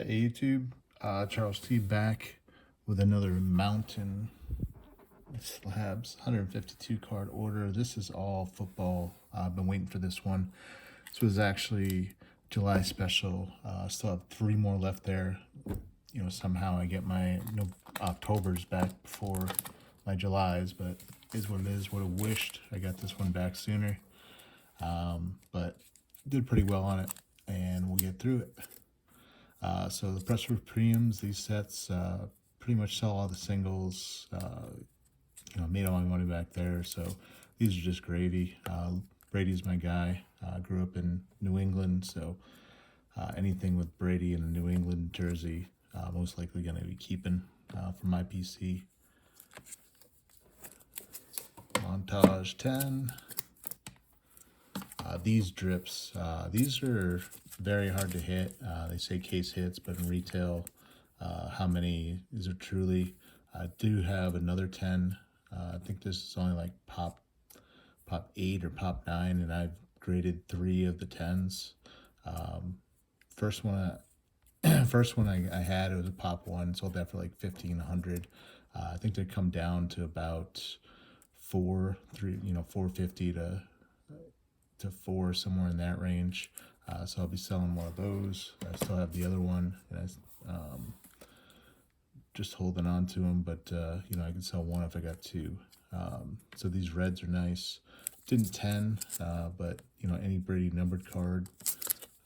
Hey YouTube, Charles T back with another Mountain Slabs 152 card order. This is all football. I've been waiting for this one. This was actually July special. Still have 3 more left there. You know, somehow I get my Octobers back before my Julys, but it is what it is. Would have wished I got this one back sooner, but did pretty well on it, and we'll get through it. So the press roof premiums, these sets pretty much sell all the singles. Made all my money back there. So these are just gravy. Brady's my guy. Grew up in New England, so anything with Brady in a New England jersey, most likely going to be keeping from my PC. Montage 10. These drips, these are very hard to hit. They say case hits, but in retail, how many is it truly? I do have another 10. I think this is only like pop 8 or pop 9, and I've graded 3 of the 10s. First one I had, it was a pop 1, sold that for like $1,500. I think they come down to about 450 to 4, somewhere in that range. So I'll be selling one of those. I still have the other one, and I just holding on to them, but I can sell one if I got 2. So these reds are nice. Didn't 10, but any Brady numbered card.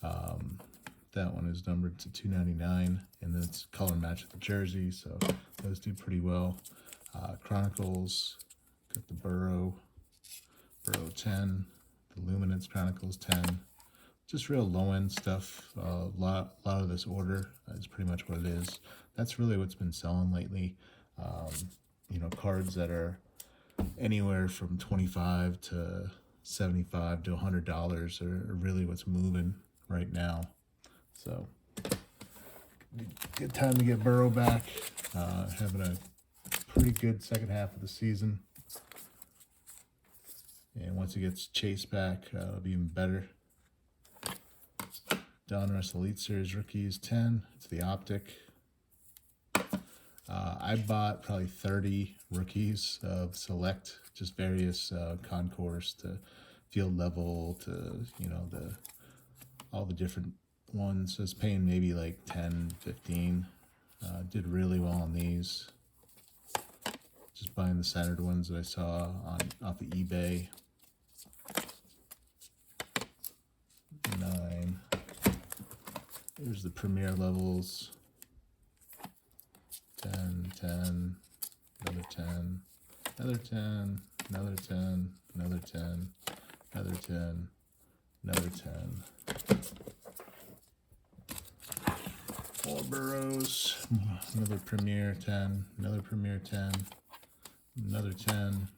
That one is numbered to $2.99, and then it's color match with the jersey, so those do pretty well. Chronicles, got the Burrow 10, the Luminance Chronicles 10. Just real low-end stuff. A lot of this order is pretty much what it is. That's really what's been selling lately. Cards that are anywhere from $25 to $75 to $100 are really what's moving right now. So, good time to get Burrow back. Having a pretty good second half of the season. And once he gets Chase back, it'll be even better. Donruss Elite Series Rookies 10. It's the optic. I bought probably 30 rookies of select, just various concourse to field level to, all the different ones. So I was paying maybe like 10, 15. Did really well on these. Just buying the centered ones that I saw off of eBay. 9. Here's the premier levels. 10, 10, another 10, another 10, another 10, another 10, another 10, another 10. 4 Burrows, another premier 10, another premier 10, another 10.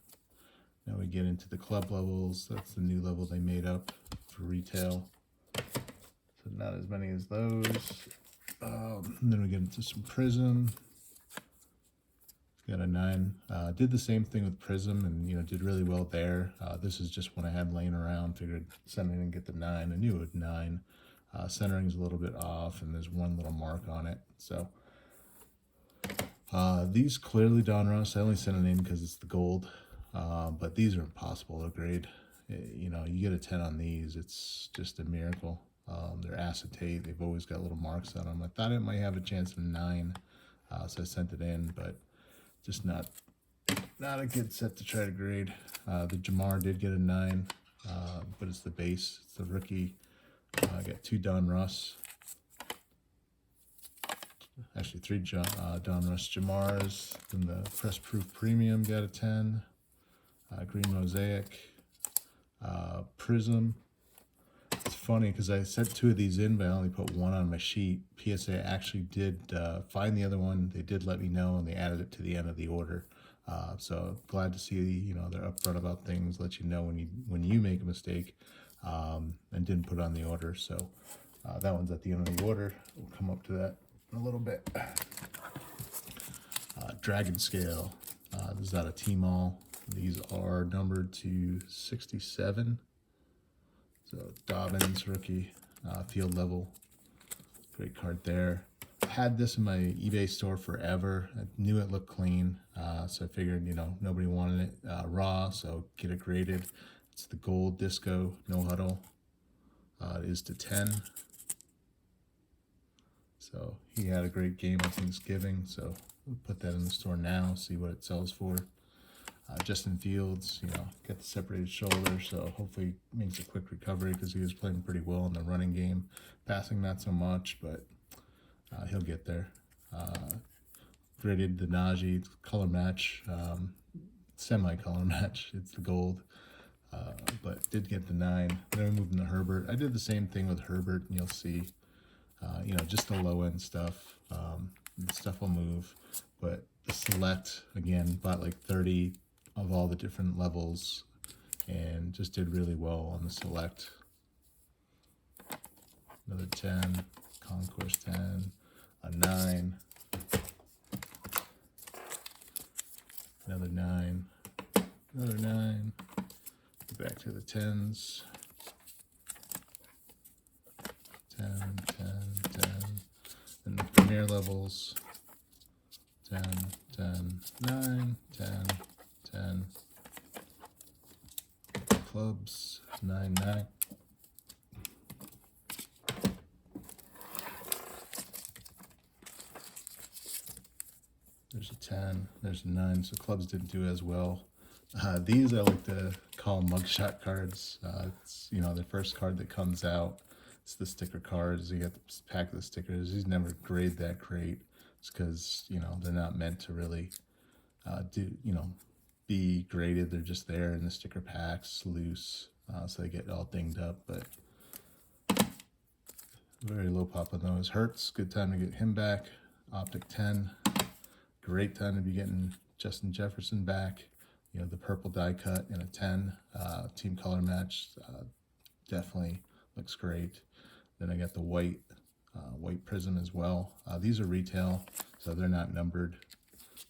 Now we get into the club levels. That's the new level they made up for retail. So not as many as those. Then we get into some Prism. Got a 9. Did the same thing with Prism, and did really well there. This is just one I had laying around. Figured send it and get the 9. I knew it was 9. Centering's a little bit off, and there's one little mark on it. So these clearly Donruss. I only sent it in because it's the gold. But these are impossible to grade. You get a 10 on these, it's just a miracle. They're acetate. They've always got little marks on them. I thought it might have a chance of 9, so I sent it in, but just not a good set to try to grade. The Jamar did get a 9, but it's the base. It's the rookie. I got 2 Donruss. Actually, 3 Donruss Jamars. Then the Press Proof Premium got a 10. Green Mosaic. Prism. It's funny because I sent 2 of these in, but I only put 1 on my sheet. PSA actually did find the other one. They did let me know, and they added it to the end of the order. So glad to see they're upfront about things, let you know when you make a mistake, and didn't put on the order. So that one's at the end of the order. We'll come up to that in a little bit. Dragon Scale. This is out of Tmall. These are numbered to 67. So Dobbins rookie, field level, great card there. had this in my eBay store forever. I knew it looked clean, so I figured, you know, nobody wanted it raw, so get it graded. It's the gold disco no huddle. It is to 10. So he had a great game on Thanksgiving, so we'll put that in the store now, see what it sells for. Justin Fields, you know, got the separated shoulder, so hopefully makes a quick recovery because he was playing pretty well in the running game. Passing not so much, but he'll get there. Graded the Najee color match, semi-color match. It's the gold, but did get the 9. Then we moved into Herbert. I did the same thing with Herbert, and you'll see, you know, just the low-end stuff. The stuff will move, but the select, again, bought like 30 of all the different levels and just did really well on the select. Another 10, Concourse 10, a 9, another 9, another 9, back to the 10s, 10, 10, 10, and the premier levels, 10, 10, 9, 10, 10, clubs, 9, 9. There's a 10, there's a 9, so clubs didn't do as well. These I like to call mugshot cards. It's, you know, the first card that comes out. It's the sticker cards. You get the pack of the stickers. These never grade that great. It's because, you know, they're not meant to really be graded. They're just there in the sticker packs, loose, so they get all dinged up. But very low pop on those. Hurts, good time to get him back. Optic 10, great time to be getting Justin Jefferson back. You know, the purple die cut in a 10, team color match, definitely looks great. Then I got the white prism as well. These are retail, so they're not numbered,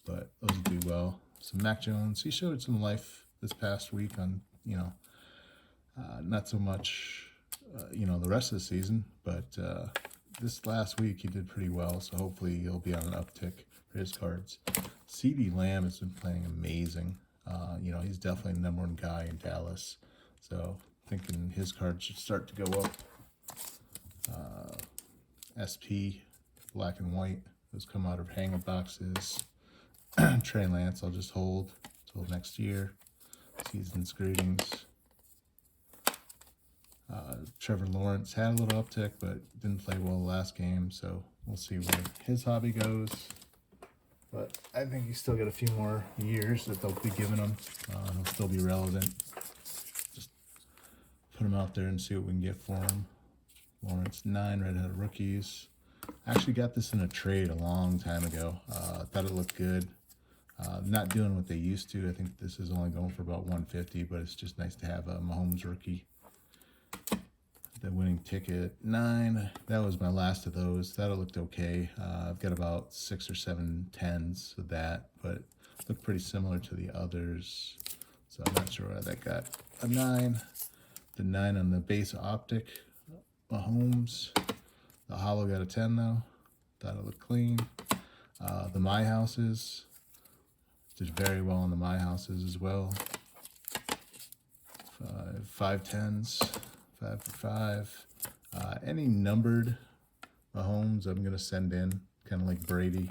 but those do well. So Mac Jones, he showed some life this past week on, you know, not so much, you know, the rest of the season, but this last week he did pretty well, so hopefully he'll be on an uptick for his cards. CeeDee Lamb has been playing amazing. You know, he's definitely the #1 guy in Dallas, so thinking his cards should start to go up. SP, black and white, those come out of hanger boxes. Trey Lance, I'll just hold till next year. Season's greetings. Trevor Lawrence had a little uptick, but didn't play well the last game, so we'll see where his hobby goes. But I think he's still got a few more years that they'll be giving him. He'll still be relevant. Just put him out there and see what we can get for him. Lawrence 9, Red-Headed Rookies. I actually got this in a trade a long time ago. Thought it looked good. Not doing what they used to. I think this is only going for about 150, but it's just nice to have a Mahomes rookie. The winning ticket 9. That was my last of those. That looked okay. I've got about 6 or 7 10s of that, but it looked pretty similar to the others. So I'm not sure why that got a 9. The 9 on the base optic, Mahomes. The hollow got a 10 though. Thought it looked clean. The My Houses did very well on the My Houses as well. 5 10s. 5 for 5. Any numbered Mahomes I'm going to send in, kind of like Brady.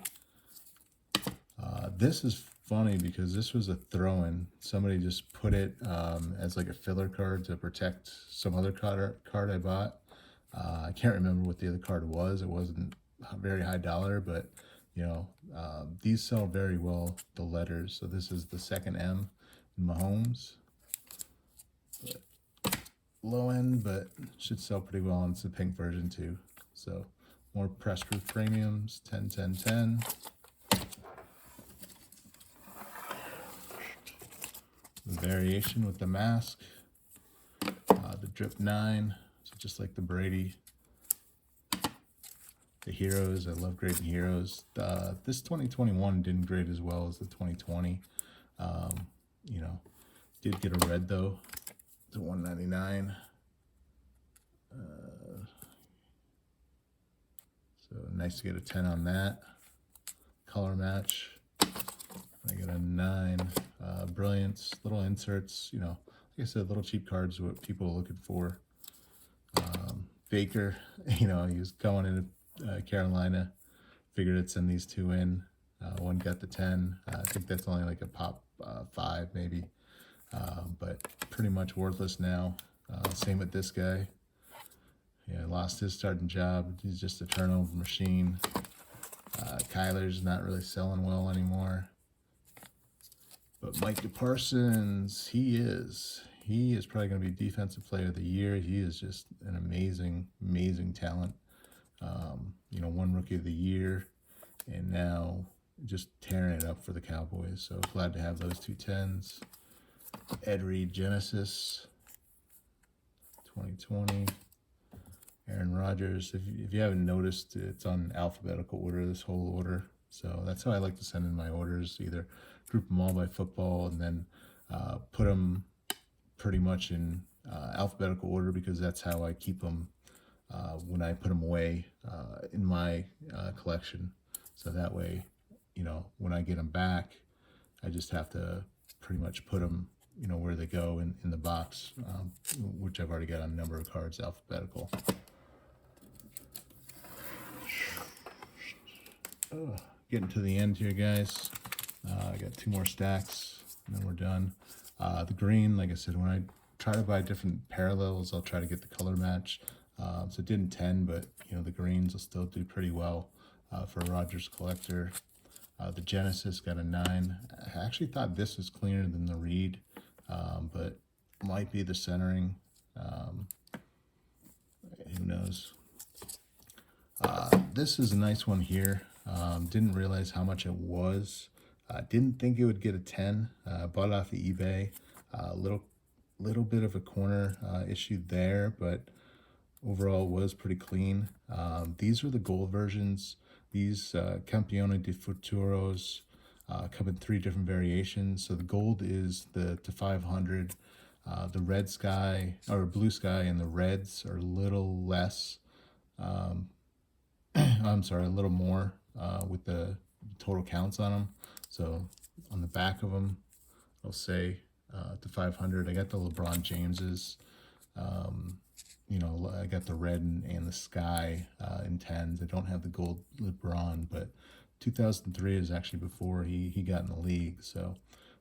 This is funny because this was a throw-in. Somebody just put it as like a filler card to protect some other card I bought. I can't remember what the other card was. It wasn't very high dollar, but you know, these sell very well, the letters. So this is the second M in Mahomes. But low end, but should sell pretty well, and it's a pink version too. So more press proof premiums, 10 10 10. The variation with the mask, the drip 9, so just like the Brady. The heroes, I love grading heroes. This 2021 didn't grade as well as the 2020. You know, did get a red though. To 199. So nice to get a 10 on that. Color match. I get a 9. Brilliance, little inserts, you know, like I said, little cheap cards are what people are looking for. Baker, you know, he was going into Carolina, figured I'd send these two in. One got the 10. I think that's only like a pop 5 maybe, but pretty much worthless now. Same with this guy. Yeah, lost his starting job. He's just a turnover machine. Kyler's not really selling well anymore. But Mike Parsons, he is probably going to be Defensive Player of the Year. He is just an amazing, amazing talent. You know, one Rookie of the Year, and now just tearing it up for the Cowboys. So glad to have those two 10s. Ed Reed Genesis, 2020. Aaron Rodgers. If you haven't noticed, it's on alphabetical order, this whole order. So that's how I like to send in my orders. Either group them all by football and then put them pretty much in alphabetical order, because that's how I keep them when I put them away in my collection. So that way, you know, when I get them back, I just have to pretty much put them, you know, where they go in the box, which I've already got a number of cards alphabetical. Getting to the end here, guys. I got 2 more stacks, and then we're done. The green, like I said, when I try to buy different parallels, I'll try to get the color match. So it didn't 10, but you know, the greens will still do pretty well for a Rodgers collector. The Genesis got a 9. I actually thought this was cleaner than the Reed, but might be the centering. Who knows? This is a nice one here. Didn't realize how much it was. Didn't think it would get a 10. Bought it off of eBay. Little bit of a corner issue there, but overall was pretty clean. These are the gold versions. These Campione di Futuros come in 3 different variations. So the gold is the to 500. The red sky or blue sky and the reds are a little less. I'm sorry, a little more with the total counts on them. So on the back of them, I'll say to 500. I got the LeBron Jameses. You know, I got the red and the sky in 10s. I don't have the gold LeBron, but 2003 is actually before he got in the league. So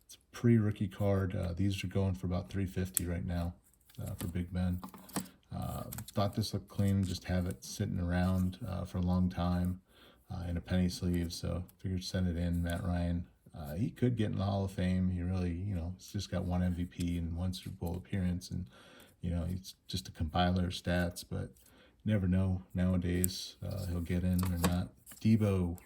it's a pre-rookie card. These are going for about $350 right now for Big Ben. Thought this looked clean, just have it sitting around for a long time in a penny sleeve. So figured send it in. Matt Ryan, he could get in the Hall of Fame. He really, you know, he's just got 1 MVP and 1 Super Bowl appearance, and you know, he's just a compiler of stats, but you never know nowadays he'll get in or not. Debo,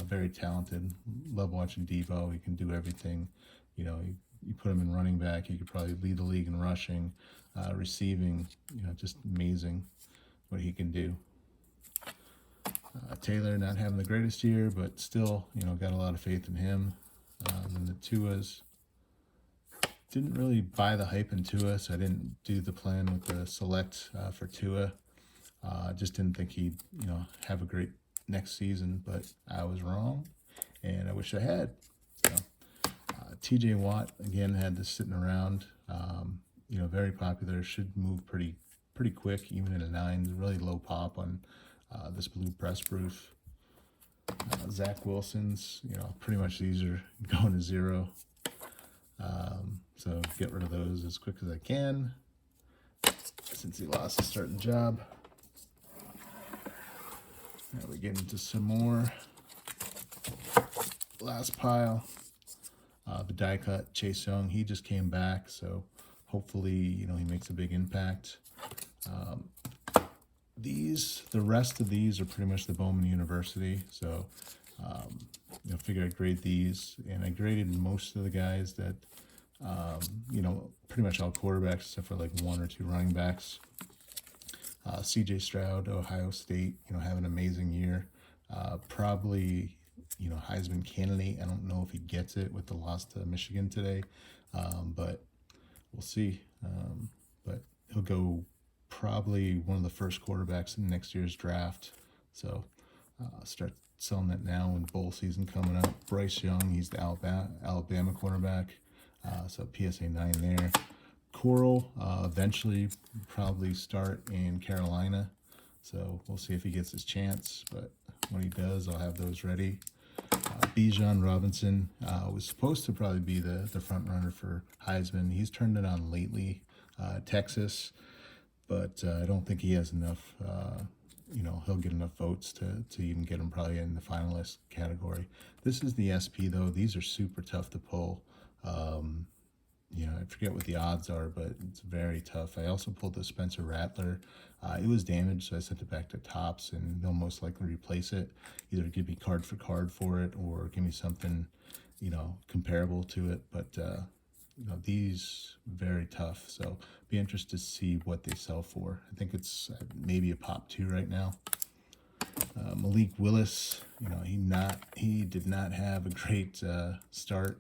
very talented. Love watching Debo. He can do everything. You know, you put him in running back, he could probably lead the league in rushing, receiving. You know, just amazing what he can do. Taylor not having the greatest year, but still, you know, got a lot of faith in him. And the Tuas. Didn't really buy the hype in Tua, so I didn't do the plan with the select for Tua. Just didn't think he'd, you know, have a great next season, but I was wrong, and I wish I had. So, TJ Watt again had this sitting around. You know, very popular. Should move pretty quick, even in a 9. Really low pop on this blue press proof. Zach Wilson's, you know, pretty much these are going to 0. So get rid of those as quick as I can, since he lost his starting job. Now we get into some more. Last pile. The die cut Chase Young, he just came back, so hopefully, you know, he makes a big impact. The rest of these are pretty much the Bowman University, so you know, figure I'd grade these, and I graded most of the guys that, you know, pretty much all quarterbacks except for like 1 or 2 running backs. CJ Stroud, Ohio State, you know, have an amazing year. Probably, you know, Heisman candidate. I don't know if he gets it with the loss to Michigan today, but we'll see. But he'll go probably one of the first quarterbacks in next year's draft. So Start selling that now when bowl season coming up. Bryce Young, he's the Alabama cornerback. So PSA 9 there. Coral, eventually probably start in Carolina. So we'll see if he gets his chance. But when he does, I'll have those ready. Bijan Robinson was supposed to probably be the front runner for Heisman. He's turned it on lately. Texas, but I don't think he has enough. He'll get enough votes to even get him probably in the finalist category. This is the SP though. These are super tough to pull. I forget what the odds are, but it's very tough. I also pulled the Spencer Rattler. It was damaged, so I sent it back to Topps, and they'll most likely replace it. Either give me card for it, or give me something, comparable to it. But these very tough. So be interested to see what they sell for. I think it's maybe a pop 2 right now. Malik Willis, he did not have a great start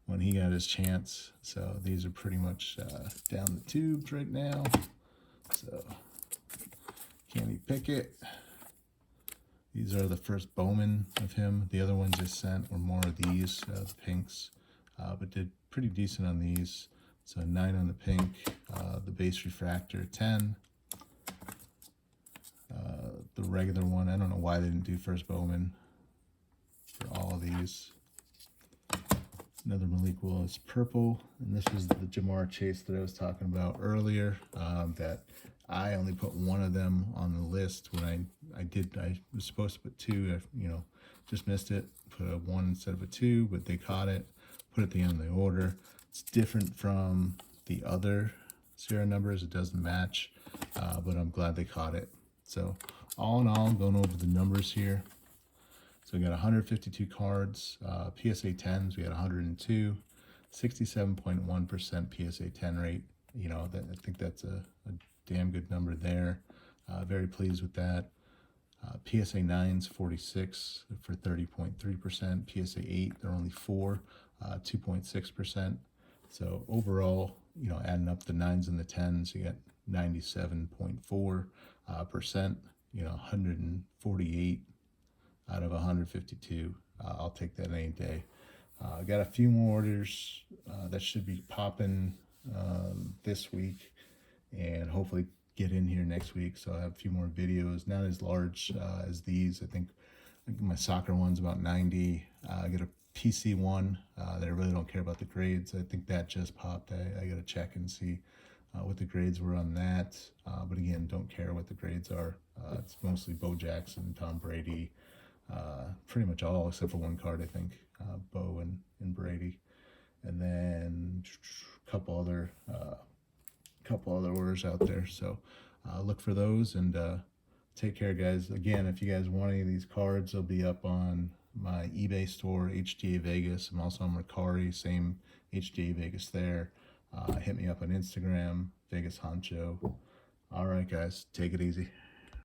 when he got his chance. So these are pretty much down the tubes right now. So Kenny Pickett. These are the first Bowman of him. The other ones I sent were more of these, the pinks, but did pretty decent on these. So 9 on the pink, the base refractor 10. The regular one, I don't know why they didn't do first Bowman for all of these. Another Malik Willis purple, and this is the Jamar Chase that I was talking about earlier, that I only put one of them on the list. When I was supposed to put 2, just missed it, put a 1 instead of a 2, but they caught it, put it at the end of the order. It's different from the other serial numbers, it doesn't match, but I'm glad they caught it. So all in all, going over the numbers here. So we got 152 cards, PSA 10s, we got 102, 67.1% PSA 10 rate. I think that's a damn good number there. Very pleased with that. PSA 9s, 46 for 30.3%. PSA 8, they're only 4, 2.6%. So overall, adding up the 9s and the 10s, you got 97.4%, 148 out of 152. I'll take that any day. I got a few more orders that should be popping this week, and hopefully get in here next week. So I have a few more videos, not as large as these. I think my soccer one's about 90. I got a PC one that I really don't care about the grades. I think that just popped. I got to check and see what the grades were on that. But again, don't care what the grades are. It's mostly Bo Jackson, Tom Brady, pretty much all except for one card, I think, Bo and Brady. And then a couple other orders out there. So look for those, and take care, guys. Again, if you guys want any of these cards, they'll be up on my eBay store, hdavegas. I'm also on Mercari, same hdavegas there. Hit me up on Instagram, Vegas Honcho. All right, guys, take it easy.